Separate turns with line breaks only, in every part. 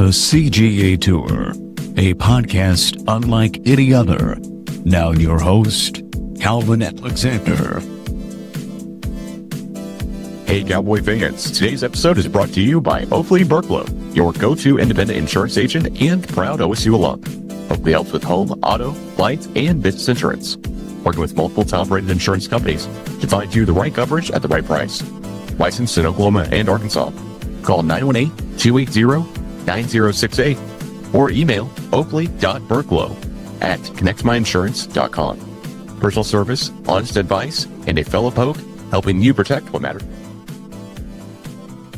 The CGA Tour, a podcast unlike any other. Now your host, Calvin Alexander.
Hey Cowboy fans, today's episode is brought to you by Oakley Burklow, your go-to independent insurance agent and proud OSU alum. Oakley helps with home, auto, life, and business insurance. Working with multiple top-rated insurance companies to find you the right coverage at the right price. Licensed in Oklahoma and Arkansas. Call 918-280-9068 or email oakley.burklow@connectmyinsurance.com. Personal service, honest advice, and a fellow poke helping you protect what matters.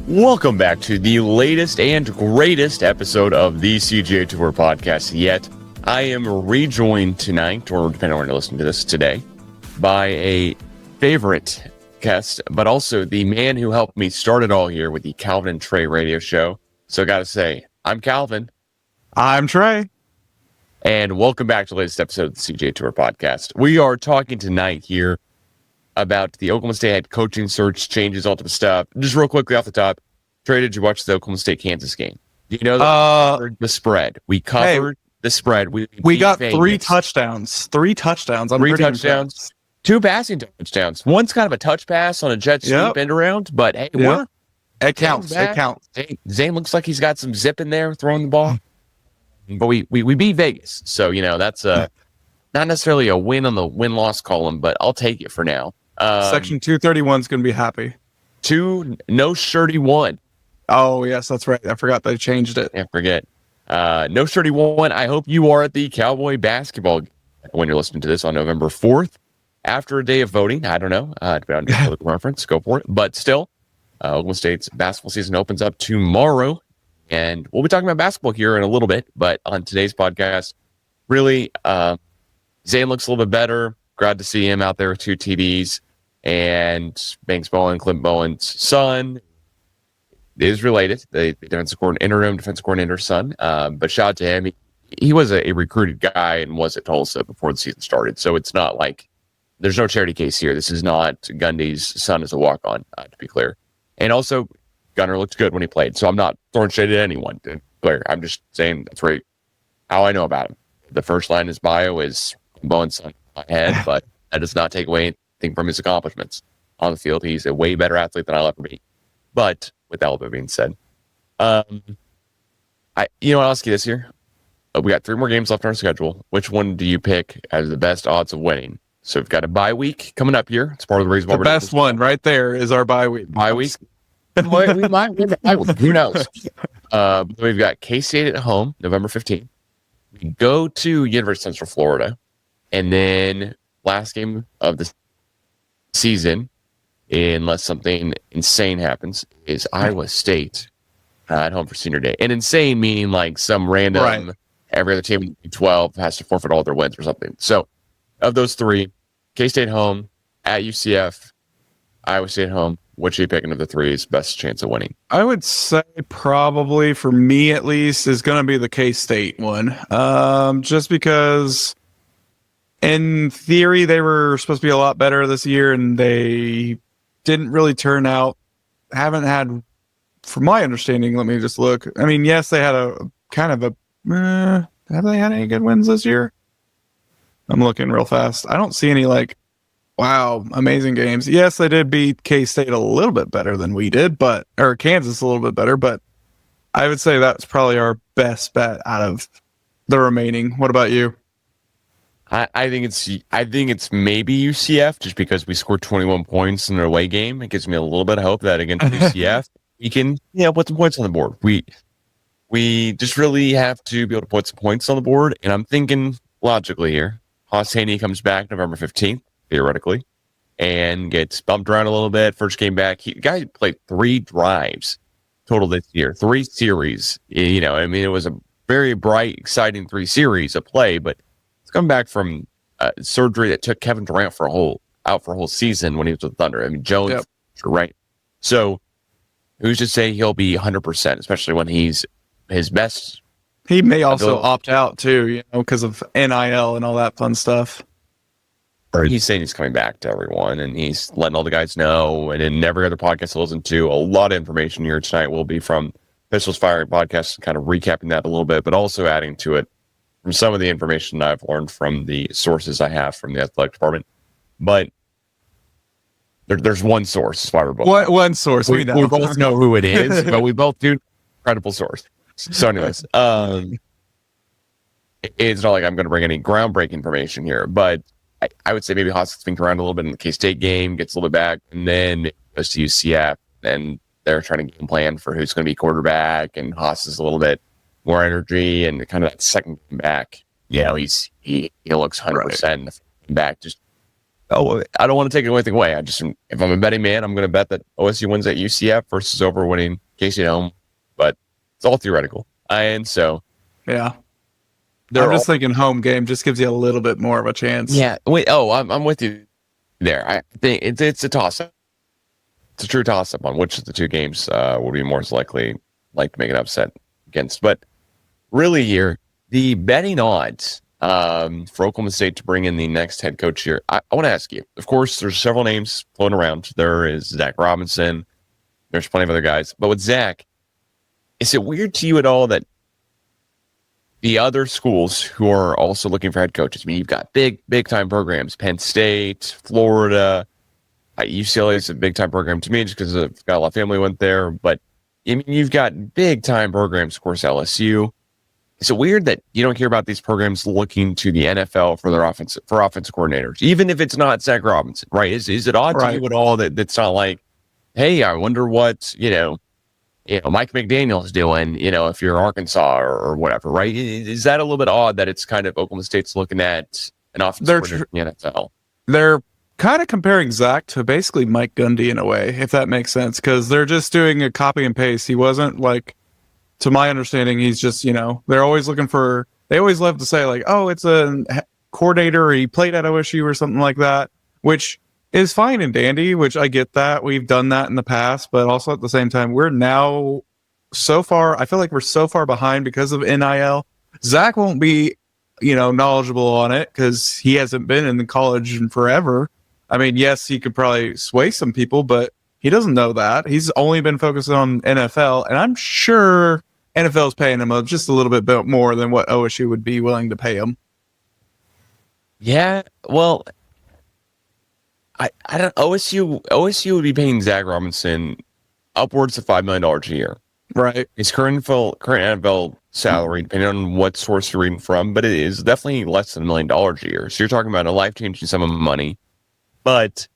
Welcome back to the latest and greatest episode of the CGA Tour podcast yet. I am rejoined tonight, or depending on when you're listening to this today, by a favorite guest, but also the man who helped me start it all here with the Calvin and Trey radio show. So I got to say, I'm Calvin.
I'm Trey.
And welcome back to the latest episode of the CGA Tour podcast. We are talking tonight here about the Oklahoma State head coaching search changes, all type of stuff. Just real quickly off the top, Trey, did you watch the Oklahoma State Kansas game? Do you know the spread? We covered the spread. We
got
Vegas.
three touchdowns. Three touchdowns.
Touchdowns. Two passing touchdowns. One's kind of a touch pass on a jet sweep end around, but hey,
it counts. It counts.
Zane looks like he's got some zip in there throwing the ball. But we beat Vegas, so that's not necessarily a win on the win-loss column, but I'll take it for now.
Section 231 is going to be happy.
No shirty one.
Oh yes, that's right. I forgot they changed it.
Can't forget. No shirty one. I hope you are at the Cowboy basketball game when you're listening to this on November 4th. After a day of voting, I don't know, depending on the reference, go for it. But still, Oklahoma State's basketball season opens up tomorrow, and we'll be talking about basketball here in a little bit. But on today's podcast, really, Zane looks a little bit better. Glad to see him out there with 2 TDs. And Banks Bowen, Clint Bowen's son, is related. The interim defensive coordinator's son. But shout out to him. He was a recruited guy and was at Tulsa before the season started. So it's not like there's no charity case here. This is not Gundy's son as a walk-on, to be clear. And also, Gunner looked good when he played. So I'm not throwing shade at anyone, to be clear. I'm just saying that's right. How I know about him. The first line in his bio is Bowen's son in my head, but that does not take away anything from his accomplishments on the field. He's a way better athlete than I'll ever be. But with all that being said, I'll ask you this here. We got 3 more games left on our schedule. Which one do you pick as the best odds of winning? So we've got a bye week coming up here. It's part of the reason why
the best one right there is our bye week.
Bye week. We might win the bye week. Who knows? We've got K-State at home, November 15th. We go to University of Central Florida. And then last game of the season, unless something insane happens, is Iowa State at home for senior day. And insane meaning like some random every other team in 12 has to forfeit all their wins or something. So of those 3, K-State home, at UCF, Iowa State home, which are you picking of the 3's best chance of winning?
I would say probably, for me at least, is going to be the K-State one. Just because in theory they were supposed to be a lot better this year, and they didn't really turn out. Haven't had, from my understanding, let me just look. I mean, yes, they had a kind of a... have they had any good wins this year? I'm looking real fast. I don't see any amazing games. Yes, they did beat K-State a little bit better than we did, or Kansas a little bit better, but I would say that's probably our best bet out of the remaining. What about you?
I think it's maybe UCF, just because we scored 21 points in their away game. It gives me a little bit of hope that against UCF we can put some points on the board. We just really have to be able to put some points on the board, and I'm thinking logically here. Haas Haney comes back November 15th, theoretically, and gets bumped around a little bit. First came back. The guy played 3 drives total this year, 3 series. It was a very bright, exciting 3 series of play, but it's coming back from surgery that took Kevin Durant out for a whole season when he was with Thunder. I mean, Jones, right? So who's to say he'll be 100%, especially when he's his best.
He may also opt out too, because of NIL and all that fun stuff.
He's saying he's coming back to everyone, and he's letting all the guys know. And in every other podcast I listen to, a lot of information here tonight will be from Officials Firing podcast, kind of recapping that a little bit, but also adding to it from some of the information I've learned from the sources I have from the athletic department. But there's one source. Why we're both
one source.
we both know who it is, but we both do credible source. So, anyways, it's not like I'm going to bring any groundbreaking information here, but I would say maybe Haas thinks around a little bit in the K-State game, gets a little bit back, and then goes to UCF, and they're trying to game plan for who's going to be quarterback, and Haas is a little bit more energy, and kind of that second back, he looks 100% right. Back. Just I don't want to take anything away. If I'm a betting man, I'm going to bet that OSU wins at UCF versus over winning K-State home, but it's all theoretical, and so
yeah. I'm just thinking home game just gives you a little bit more of a chance.
Yeah. Wait. Oh, I'm with you there. I think it's a toss-up. It's a true toss-up on which of the two games would be most likely to make an upset against. But really here, the betting odds for Oklahoma State to bring in the next head coach here, I want to ask you. Of course, there's several names floating around. There is Zac Robinson. There's plenty of other guys. But with Zac, is it weird to you at all that the other schools who are also looking for head coaches, I mean, you've got big time programs, Penn State, Florida, UCLA is a big time program to me just because I've got a lot of family went there. But I mean, you've got big time programs, of course, LSU. Is it weird that you don't hear about these programs looking to the NFL for their offensive coordinators, even if it's not Zac Robinson, right? Is it odd to you at all that it's not like, hey, I wonder what Mike McDaniel's doing, if you're Arkansas or whatever, right? Is that a little bit odd that it's kind of Oklahoma State's looking at an offensive coordinator in the NFL?
They're kind of comparing Zac to basically Mike Gundy in a way, if that makes sense, because they're just doing a copy and paste. He wasn't like, to my understanding, he's just, they're always looking for, they always love to say like, oh, it's a coordinator, or he played at OSU or something like that, which is fine and dandy, which I get that. We've done that in the past, but also at the same time, we're now so far, I feel like we're so far behind because of NIL. Zac won't be, knowledgeable on it because he hasn't been in the college in forever. I mean, yes, he could probably sway some people, but he doesn't know that. He's only been focused on NFL, and I'm sure NFL is paying him just a little bit more than what OSU would be willing to pay him.
Yeah, well, I don't. OSU would be paying Zac Robinson upwards of $5 million a year.
Right.
His current NFL salary, depending on what source you're reading from, but it is definitely less than $1 million a year. So you're talking about a life-changing sum of money. But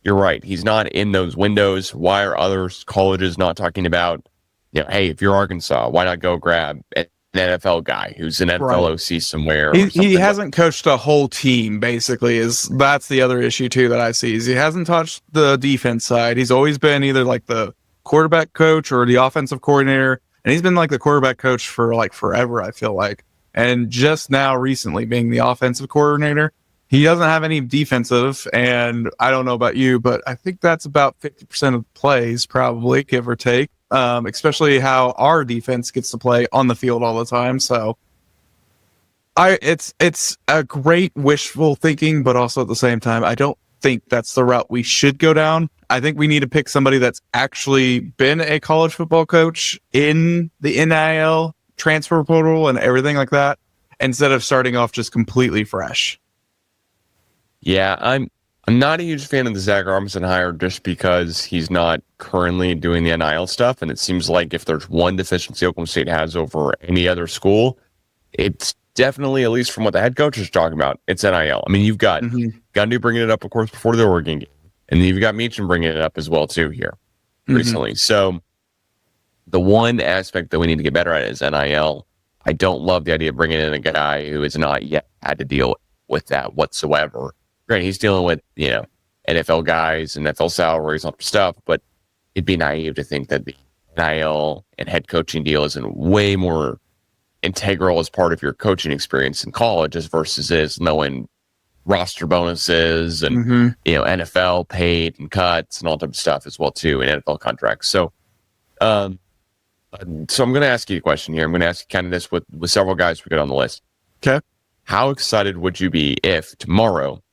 you're right. He's not in those windows. Why are other colleges not talking about, hey, if you're Arkansas, why not go grab an NFL guy who's an NFL OC somewhere?
He hasn't coached a whole team, basically. That's the other issue, too, that I see. Is he hasn't touched the defense side. He's always been either like the quarterback coach or the offensive coordinator. And he's been like the quarterback coach for like forever, I feel like. And just now recently being the offensive coordinator, he doesn't have any defensive. And I don't know about you, but I think that's about 50% of plays, probably, give or take. Especially how our defense gets to play on the field all the time. So it's a great wishful thinking, but also at the same time, I don't think that's the route we should go down. I think we need to pick somebody that's actually been a college football coach in the NIL transfer portal and everything like that, instead of starting off just completely fresh.
Yeah, I'm not a huge fan of the Zac Robinson hire just because he's not currently doing the NIL stuff. And it seems like if there's one deficiency Oklahoma State has over any other school, it's definitely, at least from what the head coach is talking about, it's NIL. I mean, you've got Gundy bringing it up, of course, before the Oregon game. And then you've got Meacham bringing it up as well, too, here recently. So the one aspect that we need to get better at is NIL. I don't love the idea of bringing in a guy who has not yet had to deal with that whatsoever. Granted, he's dealing with, NFL guys and NFL salaries and stuff, but it'd be naive to think that the NIL and head coaching deal isn't way more integral as part of your coaching experience in college as versus is knowing roster bonuses and, NFL paid and cuts and all that type of stuff as well, too, and NFL contracts. So I'm going to ask you a question here. I'm going to ask you kind of this with several guys we got on the list.
Okay.
How excited would you be if tomorrow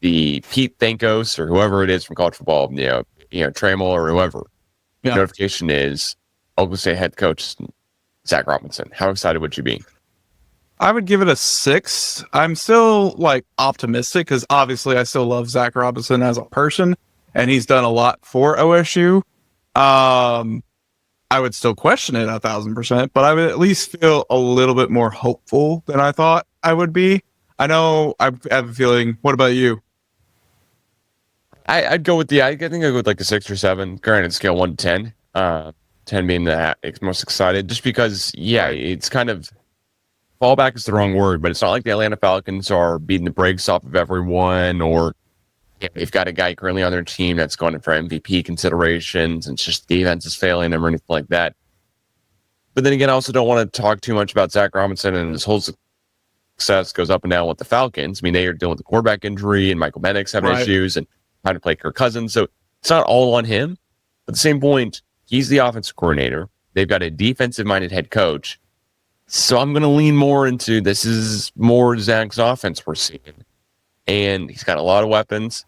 the Pete Thankos or whoever it is from college football, Trammell or whoever, notification is Oklahoma State head coach Zac Robinson. How excited would you be?
I would give it a 6. I'm still like optimistic because obviously I still love Zac Robinson as a person, and he's done a lot for OSU. I would still question it 1,000%, but I would at least feel a little bit more hopeful than I thought I would be. I know I have a feeling. What about you?
I'd go with I think I'd go with like a 6 or 7. Granted, scale 1 to 10. 10 being the most excited, just because, it's kind of fallback is the wrong word, but it's not like the Atlanta Falcons are beating the brakes off of everyone, or they've got a guy currently on their team that's going for MVP considerations, and it's just defense is failing them or anything like that. But then again, I also don't want to talk too much about Zac Robinson and his whole success goes up and down with the Falcons. I mean, they are dealing with the quarterback injury and Michael Penix having issues and trying to play Kirk Cousins. So it's not all on him. But at the same point, he's the offensive coordinator. They've got a defensive-minded head coach. So I'm going to lean more into this is more Zac's offense we're seeing. And he's got a lot of weapons.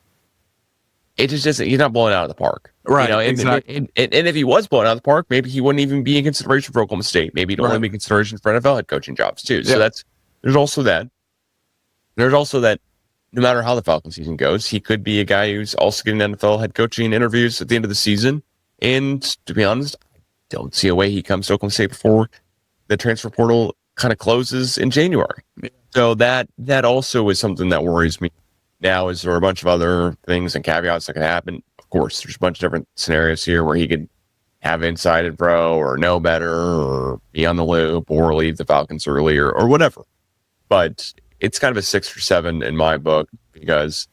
It just isn't, he's not blowing out of the park.
Right,
exactly. And if he was blowing out of the park, maybe he wouldn't even be in consideration for Oklahoma State. Maybe he'd only be in consideration for NFL head coaching jobs too. So there's also that. There's also that no matter how the Falcon season goes, he could be a guy who's also getting NFL head coaching interviews at the end of the season. And to be honest, I don't see a way he comes to Oklahoma State before the transfer portal kind of closes in January. So that also is something that worries me. Now, is there a bunch of other things and caveats that can happen? Of course, there's a bunch of different scenarios here where he could have inside info or know better or be on the loop or leave the Falcons early or whatever. But it's kind of a 6 or 7 in my book because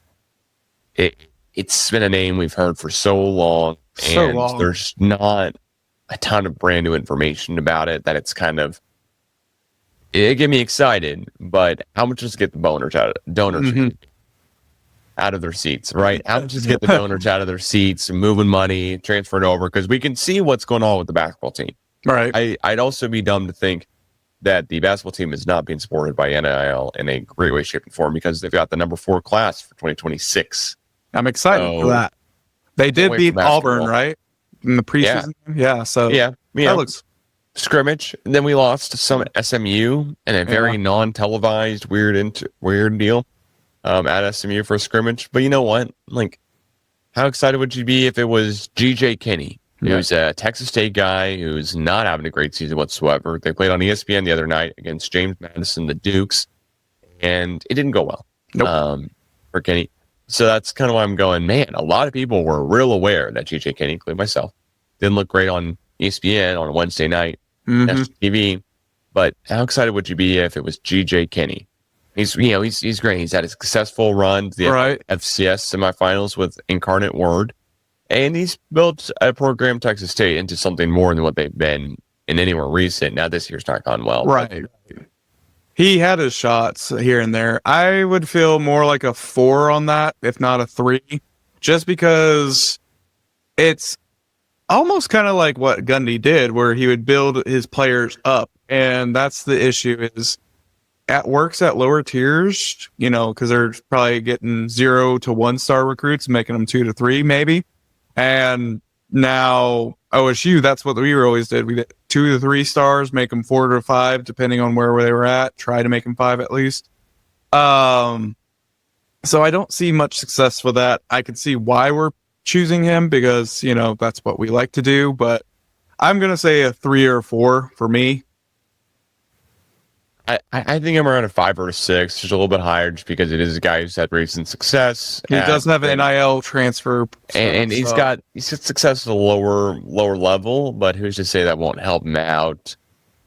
it's been a name we've heard for so long. There's not a ton of brand new information about it that it's kind of, it get me excited, but how much does it get the donors out of their seats, right? How much does it get the donors out of their seats, moving money, transferring over? Because we can see what's going on with the basketball team.
Right.
I'd also be dumb to think that the basketball team is not being supported by NIL in a great way, shape, and form because they've got the number 4 class for 2026.
I'm excited for that. They did beat Auburn, right? In the preseason? Yeah. That looks
scrimmage. And then we lost some SMU in a very non-televised, weird deal at SMU for a scrimmage. But you know what? Like, how excited would you be if it was GJ Kinney, who's a Texas State guy who's not having a great season whatsoever? They played on ESPN the other night against James Madison, the Dukes, and it didn't go well for Kinney. So that's kind of why I'm going, man, a lot of people were real aware that GJ Kinney, including myself, didn't look great on ESPN on a Wednesday night, national TV. But how excited would you be if it was GJ Kinney? He's great. He's had a successful run to the FCS semifinals with Incarnate Word. And he's built a program, Texas State, into something more than what they've been in anywhere recent. Now, this year's not gone well.
Right. He had his shots here and there. I would feel more like a 4 on that, if not a 3, just because it's almost kind of like what Gundy did, where he would build his players up. And that's the issue is works at lower tiers, because they're probably getting 0 to 1 star recruits, making them 2 to 3 maybe. And now OSU, that's what we always did. We did 2 to 3 stars, make them 4 to 5, depending on where they were at. Try to make them 5 at least. So I don't see much success with that. I can see why we're choosing him because, that's what we like to do. But I'm going to say a 3 or 4 for me.
I think I'm around a 5 or a 6, just a little bit higher, just because it is a guy who's had recent success.
He does have an NIL transfer,
and he's got success at a lower level. But who's to say that won't help him out?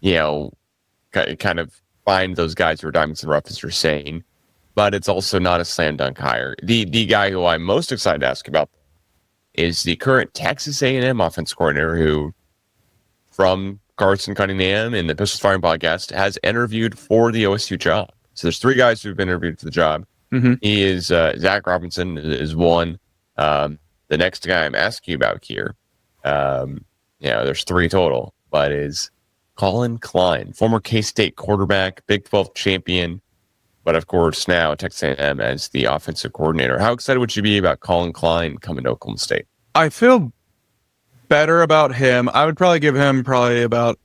Kind of find those guys who are diamonds in the rough, as you're saying. But it's also not a slam dunk hire. The guy who I'm most excited to ask about is the current Texas A&M offensive coordinator, who from Carson Cunningham in the Pistols Firing podcast has interviewed for the OSU job. So there's 3 guys who've been interviewed for the job. He is Zac Robinson is one. The next guy I'm asking you about here, there's 3 total, but is Colin Klein, former K-State quarterback, Big 12 champion, but of course now at Texas A&M as the offensive coordinator. How excited would you be about Colin Klein coming to Oklahoma State?
I feel better about him. I would probably give him about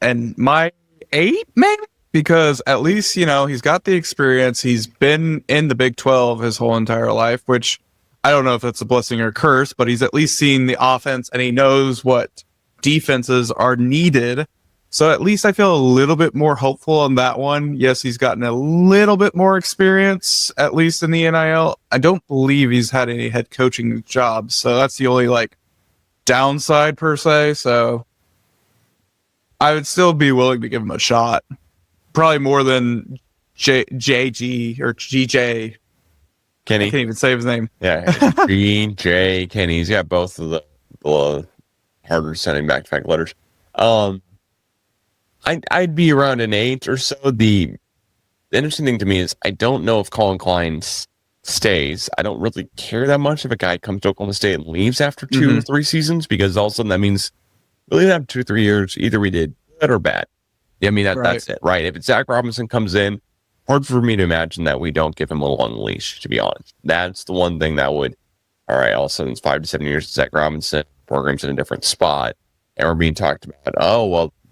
my 8, maybe, because at least, he's got the experience. He's been in the Big 12 his whole entire life, which I don't know if that's a blessing or a curse, but he's at least seen the offense and he knows what defenses are needed. So at least I feel a little bit more hopeful on that one. Yes, he's gotten a little bit more experience, at least in the NIL. I don't believe he's had any head coaching jobs, so that's the only downside per se. So I would still be willing to give him a shot. Probably more than JG or GJ.
Kenny.
I can't even say his name.
Yeah, J. Kenny. He's got both of the harder sounding back-to-back letters. I'd be around an 8 or so. The interesting thing to me is I don't know if Colin Klein stays. I don't really care that much if a guy comes to Oklahoma State and leaves after 2 or 3 seasons, because all of a sudden that means we leave after 2 or 3 years. Either we did good or bad. I mean, that's it, right? If it's Zac Robinson comes in, hard for me to imagine that we don't give him a long leash, to be honest. That's the one thing that would, all right, all of a sudden it's 5 to 7 years to Zac Robinson, program's in a different spot, and we're being talked about,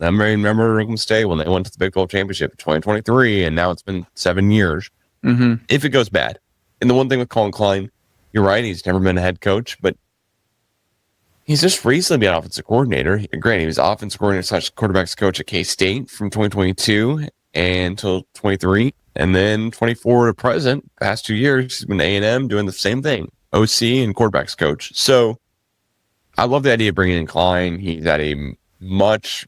I remember Oklahoma State when they went to the Big 12 championship in 2023, and now it's been 7 years. If it goes bad. And the one thing with Colin Klein, you're right, he's never been a head coach, but he's just recently been offensive coordinator. Granted, he was offensive coordinator / quarterbacks coach at K-State from 2022 until 23, and then 24 to present, past 2 years, he's been A&M doing the same thing, OC and quarterbacks coach. So I love the idea of bringing in Klein. He's at a much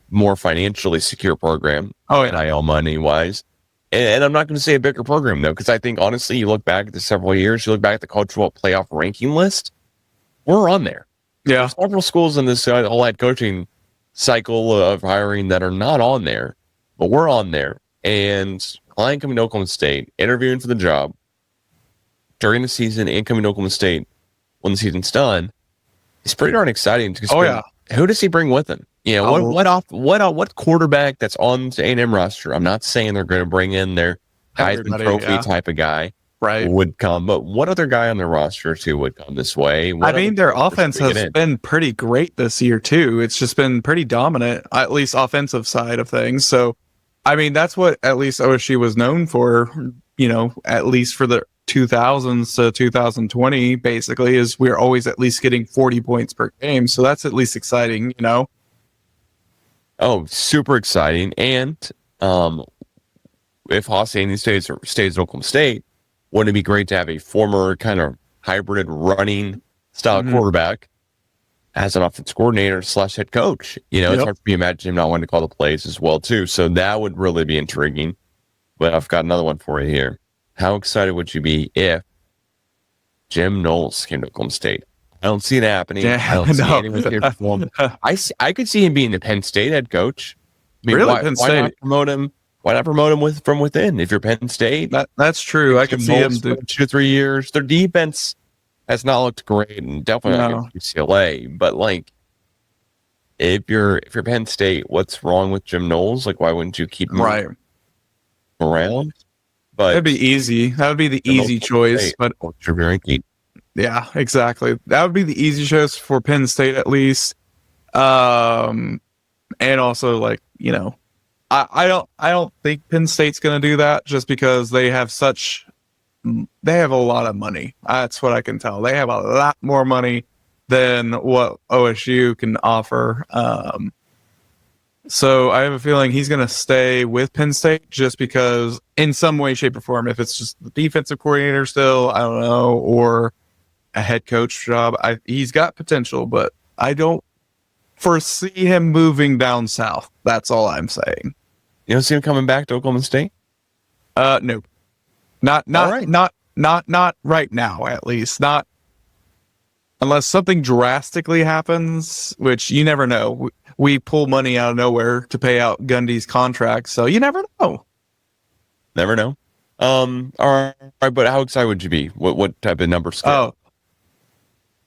more financially secure program, NIL money wise. And I'm not going to say a bigger program, though, because I think, honestly, you look back at the several years, you look back at the college football playoff ranking list, we're on there.
Yeah.
There's several schools in this whole head coaching cycle of hiring that are not on there, but we're on there. And Klein coming to Oklahoma State, interviewing for the job during the season and coming to Oklahoma State when the season's done, it's pretty darn exciting. Who does he bring with him? What quarterback that's on the A&M roster? I'm not saying they're going to bring in their Heisman Trophy type of guy,
right?
Would come, but what other guy on their roster too would come this way?
Their offense has been pretty great this year too. It's just been pretty dominant, at least offensive side of things. So, that's what at least OSU was known for. At least for the 2000s to 2020, basically, is we're always at least getting 40 points per game. So that's at least exciting,
Oh, super exciting. And if Hosseini stays at Oklahoma State, wouldn't it be great to have a former kind of hybrid running style quarterback as an offensive coordinator / head coach? It's hard for me to imagine him not wanting to call the plays as well, too. So that would really be intriguing. But I've got another one for you here. How excited would you be if Jim Knowles came to Oklahoma State? I don't see it happening. I don't see anyone here perform. I could see him being the Penn State head coach.
Penn State.
Why not promote him? Why not promote him from within? If you're Penn State,
that's true. I could see him do
2 or 3 years. Their defense has not looked great, and definitely not against UCLA. But if you're Penn State, what's wrong with Jim Knowles? Why wouldn't you keep him around? But
that'd be easy. That would be the easy choice. But yeah, exactly. That would be the easy choice for Penn State, at least. And also, I don't think Penn State's going to do that, just because they have a lot of money. That's what I can tell. They have a lot more money than what OSU can offer. So I have a feeling he's going to stay with Penn State, just because in some way, shape, or form, if it's just the defensive coordinator still, I don't know, or a head coach job, he's got potential, but I don't foresee him moving down south. That's all I'm saying.
You don't see him coming back to Oklahoma State?
No. Not right now, at least. Not unless something drastically happens, which you never know. We pull money out of nowhere to pay out Gundy's contract, so you never know.
Never know. All right, but how excited would you be? What type of number scale?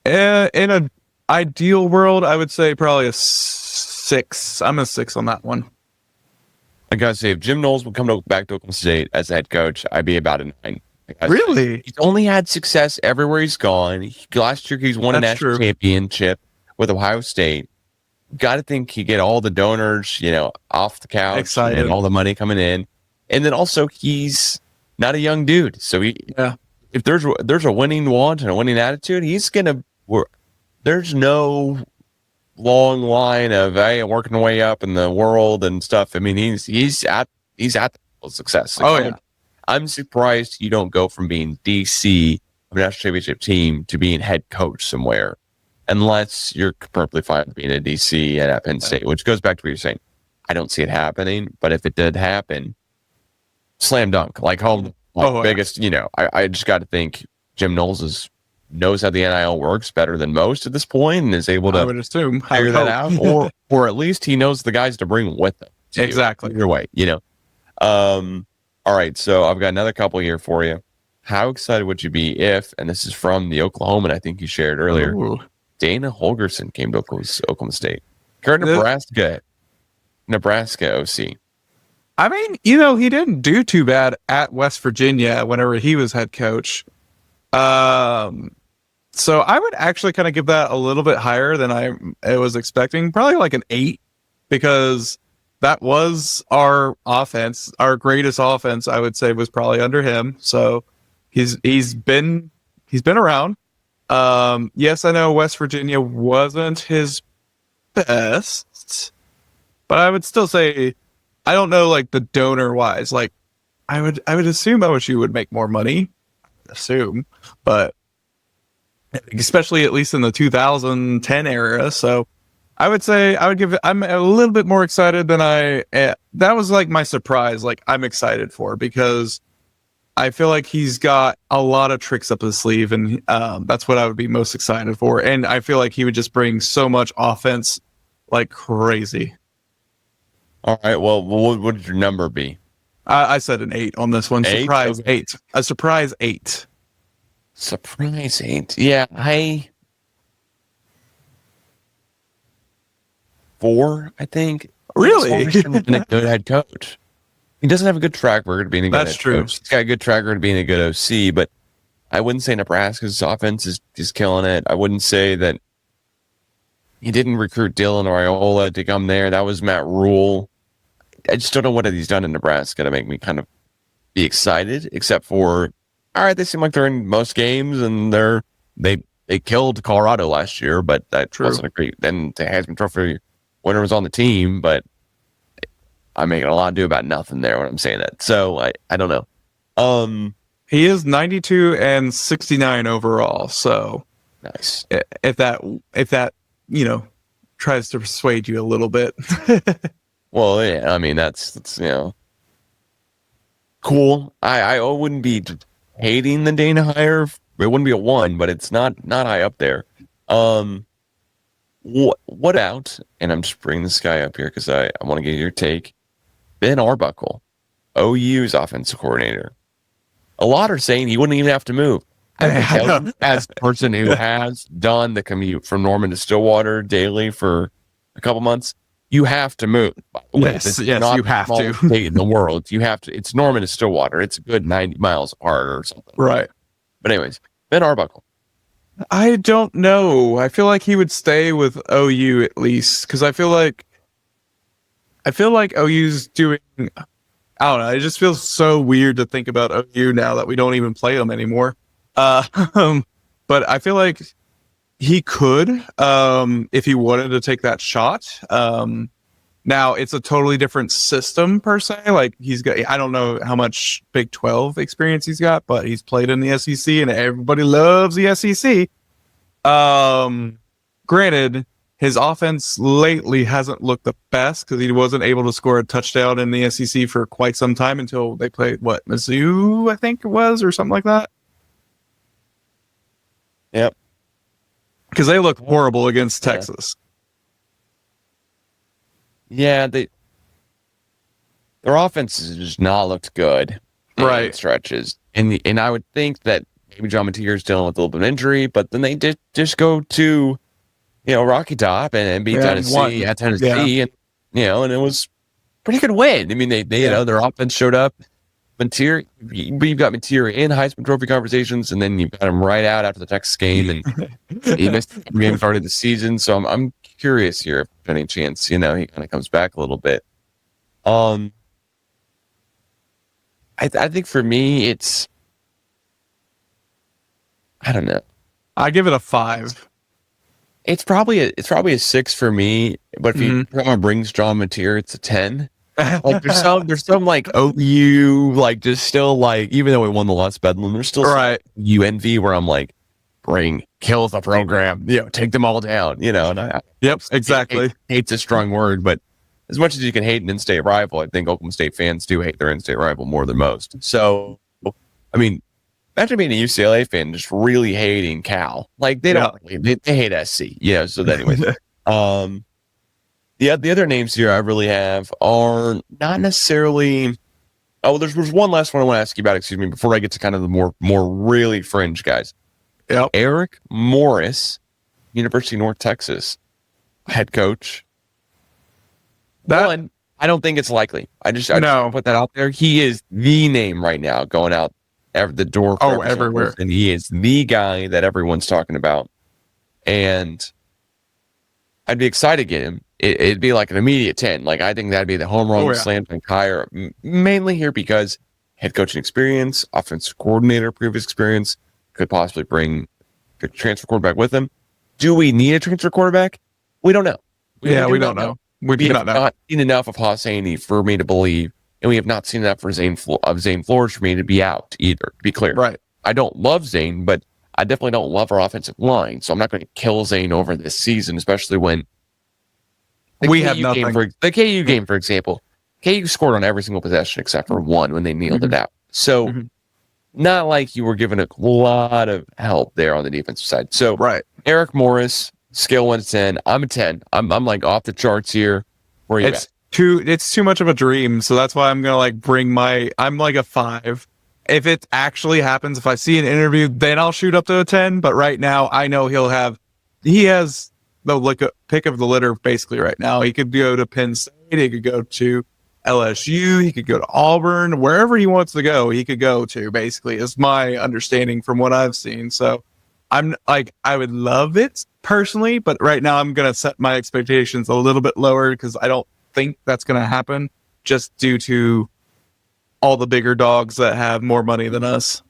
In an ideal world, I would say probably a 6. I'm a 6 on that one.
I gotta say, if Jim Knowles would come back to Oklahoma State as a head coach, I'd be about a 9.
Really?
He's only had success everywhere he's gone. Last year, he's won a national championship with Ohio State. Got to think he get all the donors, off the couch,
Excited.
And all the money coming in. And then also he's not a young dude. So if there's a winning want and a winning attitude, there's no long line of, hey, I'm working my way up in the world and stuff. I mean, he's at the success. I'm surprised you don't go from being DC of a national championship team to being head coach somewhere, unless you're perfectly fine with being a DC at Penn State, which goes back to what you're saying. I don't see it happening, but if it did happen, slam dunk. Like biggest, I just got to think Jim Knowles knows how the NIL works better than most at this point and is able to,
I would assume,
figure that out, or at least he knows the guys to bring with him.
Exactly.
Either way, all right, so I've got another couple here for you. How excited would you be if, and this is from the Oklahoman I think you shared earlier, Dana Holgerson came to Oklahoma State. Current Nebraska OC.
I mean, he didn't do too bad at West Virginia whenever he was head coach. So I would actually kind of give that a little bit higher than I was expecting, probably like an 8, because that was our offense. Our greatest offense, I would say, was probably under him. So he's been around. Yes, I know West Virginia wasn't his best, but I would still say, I don't know, like the donor wise, like I would assume OSU would make more money, but especially at least in the 2010 era. So I would say I'm a little bit more excited than that was like my surprise. Like I'm excited for, because I feel like he's got a lot of tricks up his sleeve, and that's what I would be most excited for. And I feel like he would just bring so much offense like crazy.
All right. Well, what would your number be?
I said an 8 on this one.
8?
Surprise
Okay.
8. A surprise 8.
Surprise 8. Yeah, 4, I think.
Really?
He's been a good head coach. He doesn't have a good track record of being a good
That's
head
true.
coach. He's got a good track record of being a good OC, but I wouldn't say Nebraska's offense is killing it. I wouldn't say that he didn't recruit Dylan or Iola to come there. That was Matt Rule. I just don't know what he's done in Nebraska to make me kind of be excited, except for, all right, they seem like they're in most games, and they killed Colorado last year, but that wasn't a great. Then the Heisman Trophy winner was on the team, but I'm making a lot to do about nothing there when I'm saying that. So I don't know.
He is 92 and 69 overall. So
Nice.
If that tries to persuade you a little bit.
Well, yeah, I mean that's cool. I wouldn't be hating the Dana hire. It wouldn't be a 1, but it's not high up there. What about? And I'm just bringing this guy up here because I want to get your take. Ben Arbuckle, OU's offensive coordinator. A lot are saying he wouldn't even have to move. As a person who has done the commute from Norman to Stillwater daily for a couple months, you have to move. By the way.
Yes,
It's not
you have
the
to.
smallest state in the world. You have to. It's Norman to Stillwater. It's a good 90 miles apart or something.
Right.
But anyways, Ben Arbuckle.
I don't know. I feel like he would stay with OU at least, because I feel like OU's doing. I don't know. It just feels so weird to think about OU now that we don't even play them anymore. But I feel like he could, if he wanted to take that shot. Now it's a totally different system per se. Like I don't know how much Big 12 experience he's got, but he's played in the SEC and everybody loves the SEC. Granted, his offense lately hasn't looked the best because he wasn't able to score a touchdown in the SEC for quite some time until they played Mizzou, I think it was, or something like that.
Yep.
Because they look horrible against Texas.
Yeah, their offense has just not looked good.
Right.
Stretches. And I would think that maybe John Mateer is dealing with a little bit of injury, but then they did just go to, Rocky Top and beat Tennessee at Tennessee, and and it was a pretty good win. I mean, they had other offense showed up. Napier, you've got Napier in Heisman Trophy conversations, and then you've got him right out after the Texas game, and he missed the game part of the season. So I'm curious here if any chance, he kind of comes back a little bit. I think for me, it's, I don't know.
I give it a 5.
It's probably a 6 for me, but if you brings John Napier, it's a 10. Like there's some like OU, like just still like, even though we won the last Bedlam, there's still
right.
UNV where I'm like, kill the program, take them all down, and
yep, exactly.
Hate's a strong word, but as much as you can hate an in-state rival, I think Oklahoma State fans do hate their in-state rival more than most. So, I mean, imagine being a UCLA fan just really hating Cal. Like they don't, they hate SC, So anyways, the other names here I really have are not necessarily. Oh, there's one last one I want to ask you about. Excuse me, before I get to kind of the more really fringe guys.
Yep.
Eric Morris, University of North Texas, head coach. One, I don't think it's likely. I just put that out there. He is the name right now going out the door.
Everywhere,
and he is the guy that everyone's talking about. And I'd be excited to get him. It'd be like an immediate 10. Like I think that'd be the home run slam dunk hire. Mainly here because head coaching experience, offensive coordinator, previous experience, could possibly bring a transfer quarterback with him. Do we need a transfer quarterback? We don't know.
We don't know. We have
not seen enough of Hosseini for me to believe, and we have not seen enough for Zane Flores for me to be out either. To be clear,
right?
I don't love Zane, but I definitely don't love our offensive line, so I'm not going to kill Zane over this season, especially when
we have nothing.
The KU game, for example, KU scored on every single possession except for one when they kneeled it out. So, not like you were given a lot of help there on the defensive side. So, Eric Morris. Scale 1 to 10. I'm a 10. I'm like off the charts here. Where are you at?
It's too much of a dream, so that's why I'm gonna I'm like a 5. If it actually happens, if I see an interview, then I'll shoot up to a 10. But right now, I know he has the pick of the litter basically right now. He could go to Penn State, he could go to LSU, he could go to Auburn, wherever he wants to go, he could go to. Basically, is my understanding from what I've seen. So. I'm like, I would love it personally, but right now I'm going to set my expectations a little bit lower because I don't think that's going to happen just due to all the bigger dogs that have more money than us.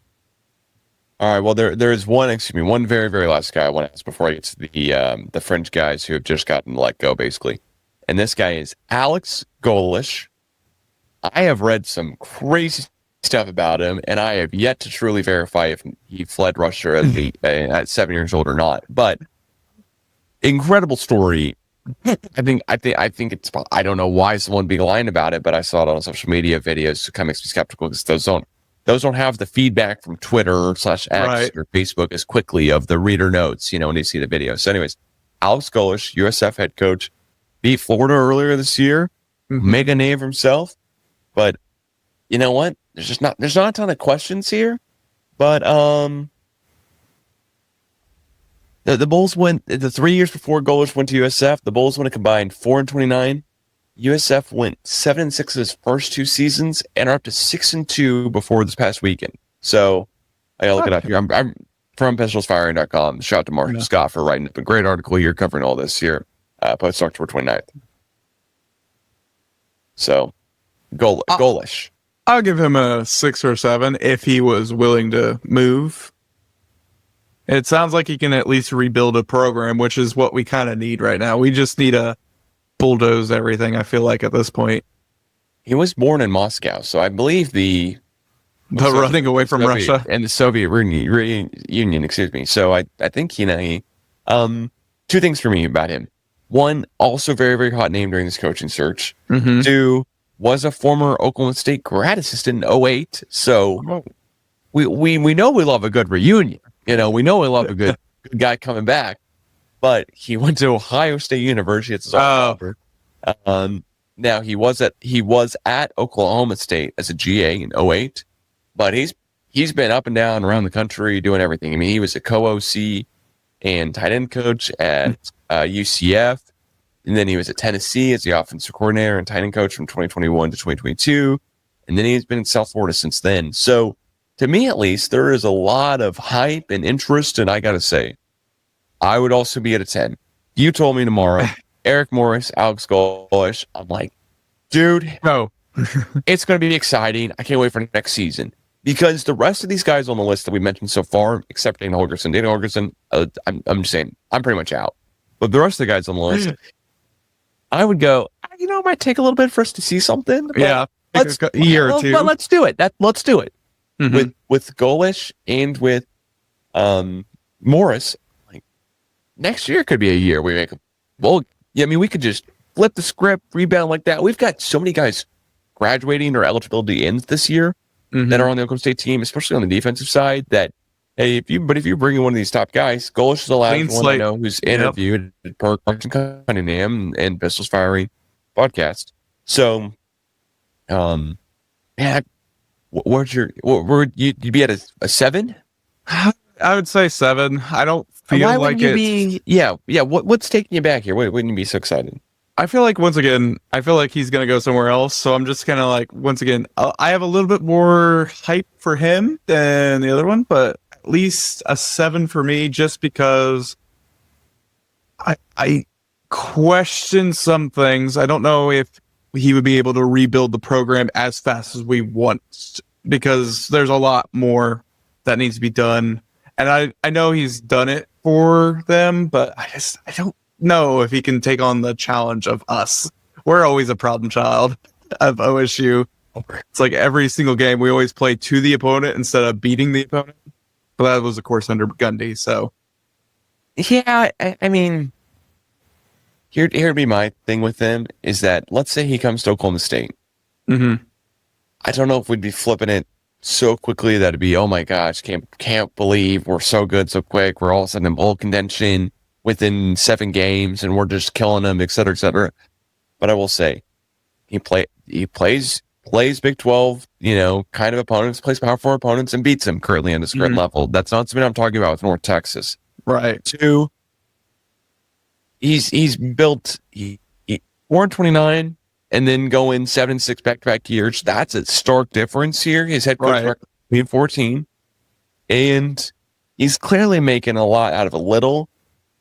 All right. Well, there is one very, very last guy I want to ask before I get to the French guys who have just gotten let go, basically. And this guy is Alex Golesh. I have read some crazy stuff about him, and I have yet to truly verify if he fled Russia at 7 years old or not. But incredible story. I think it's. I don't know why someone would be lying about it, but I saw it on social media videos. It kind of makes me skeptical because those don't have the feedback from Twitter / X or Facebook as quickly of the reader notes. When you see the video. So, anyways, Alex Golesh, USF head coach, beat Florida earlier this year, make a name for himself, but you know what? There's not a ton of questions here, but the Bulls went the 3 years before Golesh went to USF. The Bulls went a combined 4-29. USF went 7-6 his first 2 seasons and are up to 6-2 before this past weekend. So I gotta look it up here. I'm from PistolsFiring.com. Shout out to Mark Scott for writing up a great article here covering all this here. Post October 29th. So Golesh.
I'll give him a 6 or 7 if he was willing to move. It sounds like he can at least rebuild a program, which is what we kind of need right now. We just need to bulldoze everything, I feel like, at this point.
He was born in Moscow, so I believe the
running away from Russia
and the Soviet Union, excuse me. So I think, he 2 things for me about him. 1, also very, very hot name during this coaching search. 2, was a former Oklahoma State grad assistant in 2008. So we know we love a good reunion. We know we love a good guy coming back. But he went to Ohio State University. It's his offer. Now he was at Oklahoma State as a GA in 2008, but he's been up and down around the country doing everything. I mean, he was a co-OC and tight end coach at UCF. And then he was at Tennessee as the offensive coordinator and tight end coach from 2021 to 2022. and then he's been in South Florida since then. So to me, at least, there is a lot of hype and interest, and I got to say, I would also be at a 10. You told me tomorrow, Eric Morris, Alex Golesh. I'm like, dude,
No.
it's going to be exciting. I can't wait for next season. Because the rest of these guys on the list that we mentioned so far, except Dana Holgerson, I'm just saying, I'm pretty much out. But the rest of the guys on the list, I would go, it might take a little bit for us to see something.
Yeah.
Let's,
a year or two.
But let's do it. Let's do it.
Mhm.
With Golesh and with Morris, like next year could be a year we make. We could just flip the script, rebound like that. We've got so many guys graduating or eligibility ends this year that are on the Oklahoma State team, especially on the defensive side. That if you bring in one of these top guys, Golesh is the last one I know who's interviewed per Clarkson Cunningham and Pistols Firing podcast. So, you'd be at a 7?
I would say 7. I don't feel
Why
like
wouldn't
it.
What's taking you back here? Why wouldn't you be so excited?
I feel like once again, he's gonna go somewhere else. So I'm just kind of like, once again, I have a little bit more hype for him than the other one, but at least a 7 for me, just because I question some things. I don't know if he would be able to rebuild the program as fast as we want, because there's a lot more that needs to be done. And I know he's done it for them, but I don't know if he can take on the challenge of us. We're always a problem child of OSU. It's like every single game we always play to the opponent instead of beating the opponent. But that was, of course, under Gundy. So
yeah, I mean, here'd be my thing with him is that let's say he comes to Oklahoma State.
Mm-hmm.
I don't know if we'd be flipping it so quickly that it'd be, oh my gosh, can't believe we're so good so quick. We're all of a sudden in bowl contention within 7 games and we're just killing them, et cetera, et cetera. But I will say, he plays Big 12, kind of opponents, plays Power 4 opponents and beats them currently on the grit level. That's not something I'm talking about with North Texas.
Right.
2, he's built 4-29 and then going 7-6 back-to-back years. That's a stark difference here. His head coach record being 14. And he's clearly making a lot out of a little.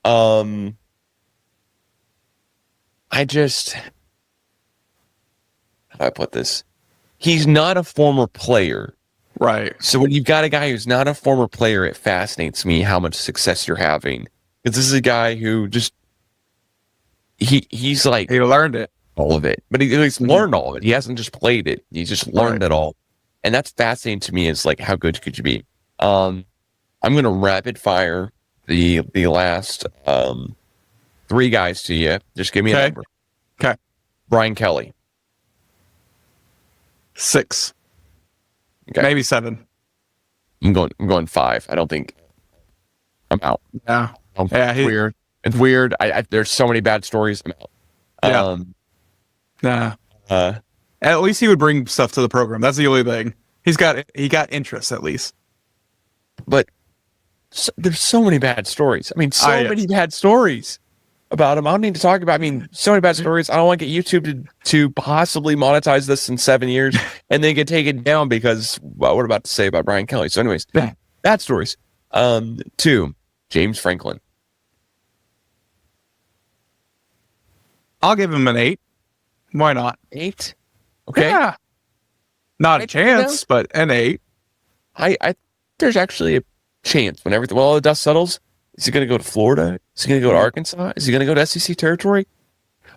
How do I put this? He's not a former player.
Right.
So when you've got a guy who's not a former player, it fascinates me how much success you're having. Because this is a guy who just, he's like...
He learned it.
All of it. But he's learned all of it. He hasn't just played it. He's just learned it all. And that's fascinating to me. Is like, how good could you be? I'm going to rapid fire the last 3 guys to you. Just give me a number.
Okay.
Brian Kelly.
6.
Okay.
Maybe 7.
I'm going 5. I don't think I'm out.
Yeah.
Weird. It's weird. There's so many bad stories. I'm out.
Nah. At least he would bring stuff to the program. That's the only thing. He got interest at least.
But there's so many bad stories. I mean, many bad stories about him. I don't need to talk about. I mean, so many bad stories. I don't want to get YouTube to possibly monetize this in 7 years and then get taken down because what I'm about to say about Brian Kelly. So, anyways, bad stories. 2, James Franklin.
I'll give him an 8. Why not?
8? Okay.
Yeah. Not a chance, but an 8.
I there's actually a chance when all the dust settles. Is he going to go to Florida? Is he going to go to Arkansas? Is he going to go to SEC territory?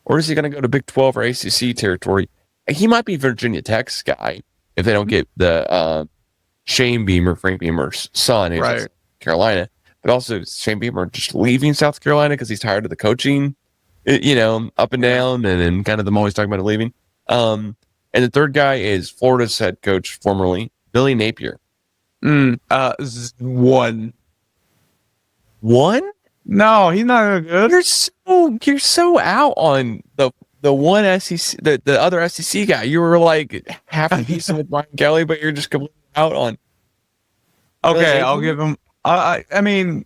Or is he going to go to Big 12 or ACC territory? He might be Virginia Tech's guy if they don't get the Frank Beamer's son in South Carolina. But also Shane Beamer just leaving South Carolina because he's tired of the coaching. Up and down, and then kind of them always talking about it leaving. And the third guy is Florida's head coach, formerly Billy Napier.
1.
1?
No, he's not good.
You're so out on the one SEC, the other SEC guy. You were like half decent with Brian Kelly, but you're just completely out on.
Okay, I'll give him. I mean,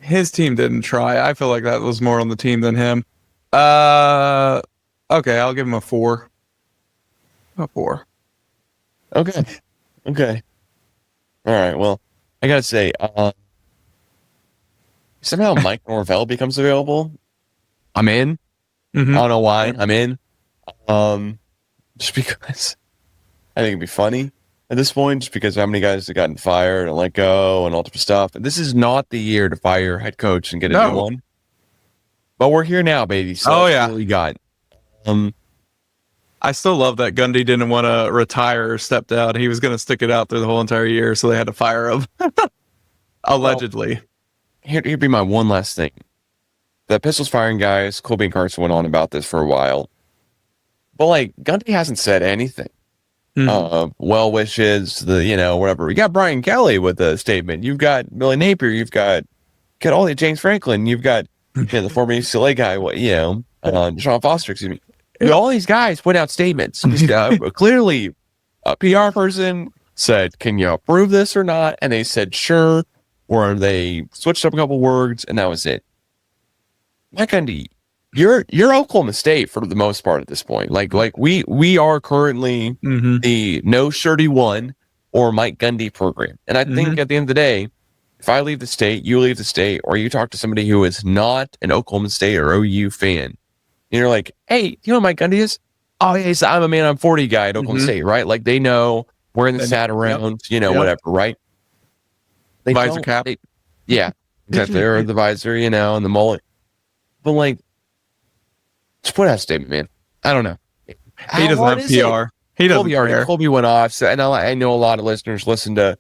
his team didn't try. I feel like that was more on the team than him. Okay, I'll give him a 4. A 4.
Okay. All right. Well, I gotta say, somehow Mike Norvell becomes available. I'm in.
Mhm.
I don't know why. I'm in. Just because I think it'd be funny at this point, just because how many guys have gotten fired and let go and all type of stuff. And this is not the year to fire your head coach and get a new one. But we're here now, baby. So that's what we got.
I still love that Gundy didn't want to retire or step down. He was going to stick it out through the whole entire year, so they had to fire him. Allegedly.
Well, here'd be my one last thing. The Pistols firing guys, Colby and Carson went on about this for a while. But, like, Gundy hasn't said anything. Well wishes, whatever. You got Brian Kelly with a statement. You've got Billy Napier. You've got all the James Franklin. You've got the former UCLA guy, Sean Foster, excuse me. All these guys put out statements. Clearly, a PR person said, "Can you approve this or not?" And they said, "Sure," or they switched up a couple words, and that was it. Mike Gundy, you're Oklahoma State for the most part at this point. Like we are currently the no shirty one or Mike Gundy program, and I think at the end of the day, if I leave the state, you leave the state, or you talk to somebody who is not an Oklahoma State or OU fan. And you're like, hey, you know what Mike Gundy is? Oh, yeah, he's I'm a man, I'm 40 guy at Oklahoma State, right? Like they know we're in the sat around, whatever, right? They
visor cap.
Yeah, exactly. They're the visor, and the mullet. But like, just put out a statement, man. I don't know.
He doesn't have PR. He doesn't care.
Colby went off. So, and I know a lot of listeners listen to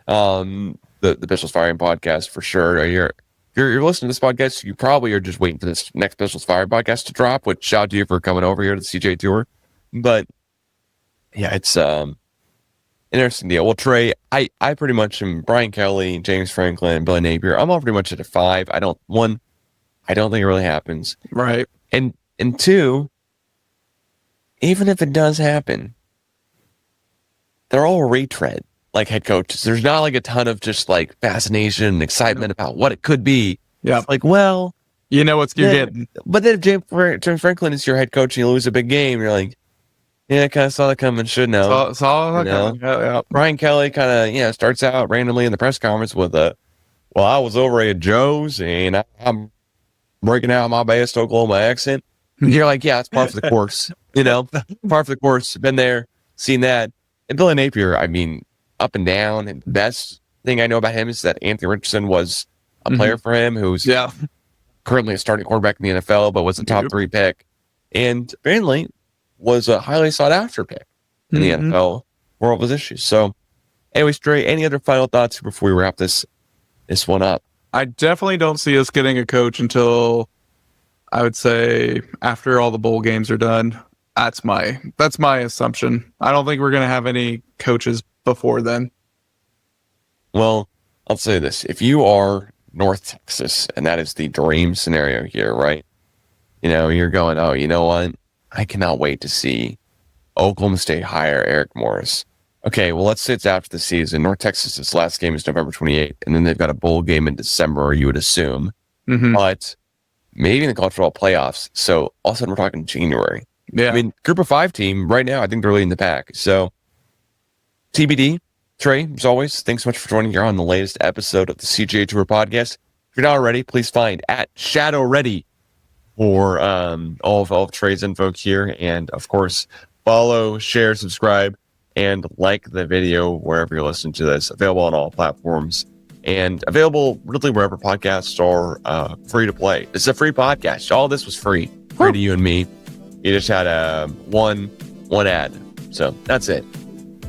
the Pistols Firing podcast for sure. You're listening to this podcast, you probably are just waiting for this next Pistols Fire podcast to drop, which shout out to you for coming over here to the CGA Tour. But yeah, it's interesting deal. Well, Trey, I pretty much am Brian Kelly, James Franklin, Billy Napier. I'm all pretty much at a 5. I don't think it really happens.
Right.
And 2, even if it does happen, they're all retread. Like head coaches, there's not like a ton of just like fascination and excitement about what it could be.
Yeah,
it's like, well,
you know what you're getting.
But then if James Franklin is your head coach and you lose a big game, you're like, yeah, kind of saw that coming, should know.
Saw that coming. Yeah.
Brian Kelly kind of starts out randomly in the press conference with I was over at Joe's and I'm breaking out my best Oklahoma accent. You're like, yeah, it's par for the course. Par for the course. Been there, seen that. And Billy Napier, I mean, up and down. And the best thing I know about him is that Anthony Richardson was a player for him who's currently a starting quarterback in the NFL, but was a top 3 pick. And apparently was a highly sought after pick in the NFL for all of his issues. So anyways, Trey, any other final thoughts before we wrap this one up?
I definitely don't see us getting a coach until I would say after all the bowl games are done. That's my assumption. I don't think we're going to have any coaches before then.
Well, I'll say this. If you are North Texas, and that is the dream scenario here, right? You're going, oh, you know what? I cannot wait to see Oklahoma State hire Eric Morris. Okay, well, let's say it's after the season. North Texas's last game is November 28th, and then they've got a bowl game in December, you would assume. But maybe in the college football playoffs. So all of a sudden we're talking January.
Yeah.
I mean, group of 5 team right now, I think they're leading the pack. So TBD. Trey, as always, thanks so much for joining here on the latest episode of the CGA Tour podcast. If you're not already, please find at Shadow Ready for all of Trey's info here. And of course, follow, share, subscribe, and like the video wherever you're listening to this. Available on all platforms and available really wherever podcasts are free to play. This is a free podcast. All this was free to you and me. You just had one ad. So that's it.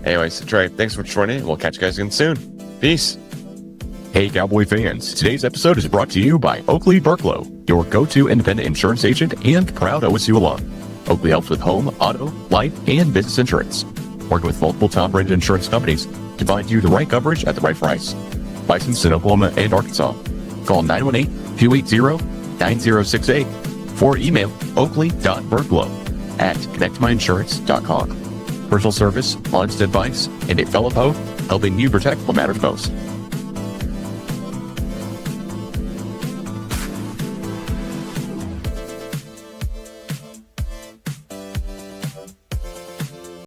Anyways, Trey, thanks for joining. We'll catch you guys again soon. Peace.
Hey, Cowboy fans. Today's episode is brought to you by Oakley Burklow, your go-to independent insurance agent and proud OSU alum. Oakley helps with home, auto, life, and business insurance. Working with multiple top-rated insurance companies to find you the right coverage at the right price. Licensed in Oklahoma and Arkansas. Call 918-280-9068 or email oakley.burklow@connectmyinsurance.com. Personal service, honest advice, and a fellow poet helping you protect what matters most.